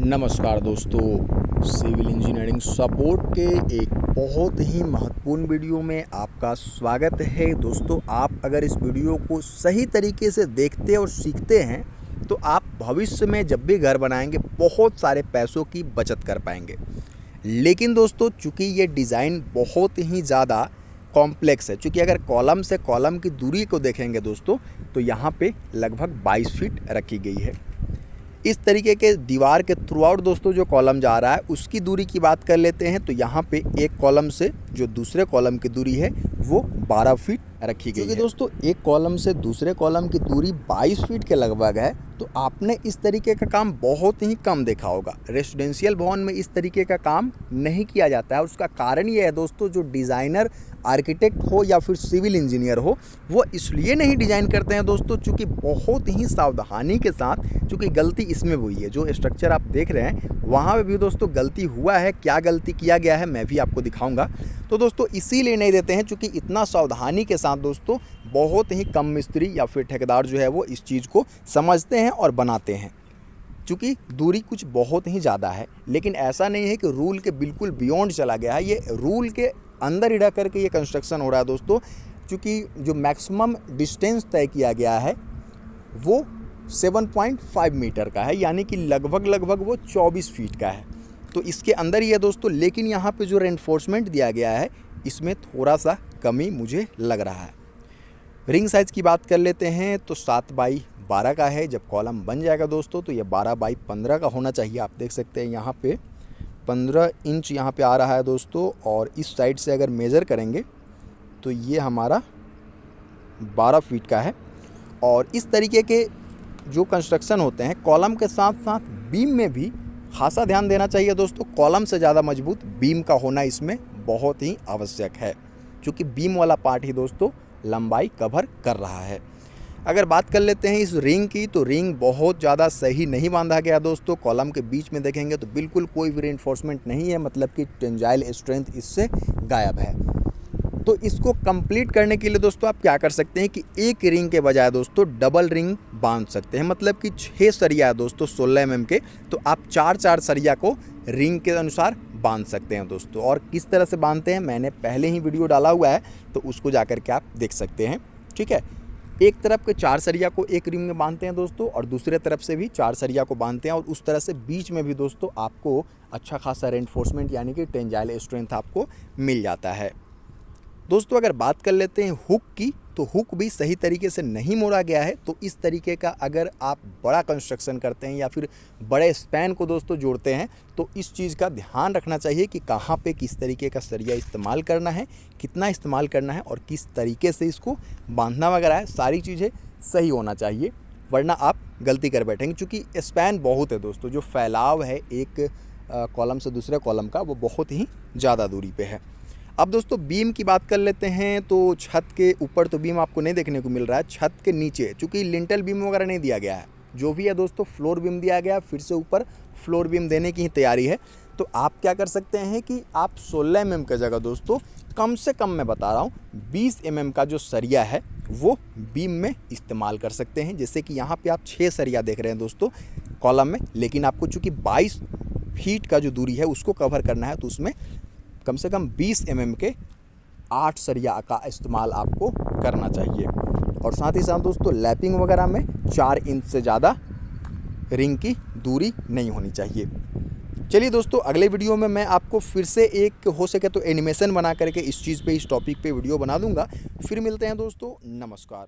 नमस्कार दोस्तों, civil engineering support के एक बहुत ही महत्वपूर्ण वीडियो में आपका स्वागत है। दोस्तों, आप अगर इस वीडियो को सही तरीके से देखते और सीखते हैं तो आप भविष्य में जब भी घर बनाएंगे बहुत सारे पैसों की बचत कर पाएंगे। लेकिन दोस्तों, चूँकि ये डिज़ाइन बहुत ही ज़्यादा कॉम्प्लेक्स है, चूँकि अगर कॉलम से कॉलम की दूरी को देखेंगे दोस्तों तो यहाँ पे लगभग 22 फीट रखी गई है। इस तरीके के दीवार के थ्रू आउट दोस्तों जो कॉलम जा रहा है उसकी दूरी की बात कर लेते हैं तो यहाँ पे एक कॉलम से जो दूसरे कॉलम की दूरी है वो 12 फीट रखी गई है। दोस्तों, एक कॉलम से दूसरे कॉलम की दूरी 22 फीट के लगभग है, तो आपने इस तरीके का काम बहुत ही कम देखा होगा। रेसिडेंशियल भवन में इस तरीके का काम नहीं किया जाता है। उसका कारण ये है दोस्तों, जो डिज़ाइनर आर्किटेक्ट हो या फिर सिविल इंजीनियर हो वो इसलिए नहीं डिज़ाइन करते हैं दोस्तों, चूँकि बहुत ही सावधानी के साथ, चूँकि गलती इसमें हुई है। जो स्ट्रक्चर आप देख रहे हैं वहाँ पे भी दोस्तों गलती हुआ है। क्या गलती किया गया है मैं भी आपको दिखाऊंगा। तो दोस्तों इसीलिए नहीं देते हैं, चूँकि इतना सावधानी के साथ दोस्तों बहुत ही कम मिस्त्री या फिर ठेकेदार जो है वो इस चीज़ को समझते हैं और बनाते हैं। चूँकि दूरी कुछ बहुत ही ज़्यादा है, लेकिन ऐसा नहीं है कि रूल के बिल्कुल बियॉन्ड चला गया है। ये रूल के अंदर ही रह करके ये कंस्ट्रक्शन हो रहा है दोस्तों। चूँकि जो मैक्सिमम डिस्टेंस तय किया गया है वो 7.5 मीटर का है, यानी कि लगभग वो 24 फीट का है। तो इसके अंदर ही है दोस्तों। लेकिन यहाँ पे जो रेनफोर्समेंट दिया गया है इसमें थोड़ा सा कमी मुझे लग रहा है। रिंग साइज़ की बात कर लेते हैं तो 7x12 का है। जब कॉलम बन जाएगा दोस्तों तो ये 12x15 का होना चाहिए। आप देख सकते हैं यहाँ पे 15 इंच यहाँ पे आ रहा है दोस्तों, और इस साइड से अगर मेज़र करेंगे तो ये हमारा 12 फीट का है। और इस तरीके के जो कंस्ट्रक्शन होते हैं कॉलम के साथ साथ बीम में भी खासा ध्यान देना चाहिए दोस्तों। कॉलम से ज़्यादा मजबूत बीम का होना इसमें बहुत ही आवश्यक है, क्योंकि बीम वाला पार्ट ही दोस्तों लंबाई कवर कर रहा है। अगर बात कर लेते हैं इस रिंग की, तो रिंग बहुत ज़्यादा सही नहीं बांधा गया दोस्तों। कॉलम के बीच में देखेंगे तो बिल्कुल कोई भी रेनफोर्समेंट नहीं है, मतलब कि टेंजाइल स्ट्रेंथ इससे गायब है। तो इसको कंप्लीट करने के लिए दोस्तों आप क्या कर सकते हैं कि एक रिंग के बजाय दोस्तों डबल रिंग बांध सकते हैं। मतलब कि 6 सरिया है दोस्तों 16 mm के, तो आप 4 सरिया को रिंग के अनुसार बांध सकते हैं दोस्तों। और किस तरह से बांधते हैं मैंने पहले ही वीडियो डाला हुआ है, तो उसको जाकर के आप देख सकते हैं। ठीक है, एक तरफ के 4 सरिया को एक रिंग में बांधते हैं दोस्तों, और दूसरे तरफ से भी 4 सरिया को बांधते हैं, और उस तरह से बीच में भी दोस्तों आपको अच्छा खासा रेनफोर्समेंट यानी कि टेंजाइल स्ट्रेंथ आपको मिल जाता है। दोस्तों अगर बात कर लेते हैं हुक की, तो हुक भी सही तरीके से नहीं मोड़ा गया है। तो इस तरीके का अगर आप बड़ा कंस्ट्रक्शन करते हैं या फिर बड़े स्पैन को दोस्तों जोड़ते हैं तो इस चीज़ का ध्यान रखना चाहिए कि कहाँ पे किस तरीके का सरिया इस्तेमाल करना है, कितना इस्तेमाल करना है और किस तरीके से इसको बांधना वगैरह है। सारी चीज़ें सही होना चाहिए, वरना आप गलती कर बैठेंगे। चूँकि स्पैन बहुत है दोस्तों, जो फैलाव है एक कॉलम से दूसरे कॉलम का वो बहुत ही ज़्यादा दूरी पे है। अब दोस्तों बीम की बात कर लेते हैं, तो छत के ऊपर तो बीम आपको नहीं देखने को मिल रहा है। छत के नीचे चूँकि लिंटल बीम वगैरह नहीं दिया गया है, जो भी है दोस्तों फ्लोर बीम दिया गया। फिर से ऊपर फ्लोर बीम देने की ही तैयारी है। तो आप क्या कर सकते हैं कि आप 16 mm की जगह दोस्तों कम से कम मैं बता रहा हूँ 20 mm का जो सरिया है वो बीम में इस्तेमाल कर सकते हैं। जैसे कि यहाँ पे आप 6 सरिया देख रहे हैं दोस्तों कॉलम में, लेकिन आपको चूँकि 22 फीट का जो दूरी है उसको कवर करना है, तो उसमें कम से कम 20 mm के 8 सरिया का इस्तेमाल आपको करना चाहिए। और साथ ही साथ दोस्तों लैपिंग वगैरह में 4 इंच से ज़्यादा रिंग की दूरी नहीं होनी चाहिए। चलिए दोस्तों, अगले वीडियो में मैं आपको फिर से एक हो सके तो एनिमेशन बना करके इस चीज़ पे, इस टॉपिक पे वीडियो बना दूंगा। फिर मिलते हैं दोस्तों, नमस्कार।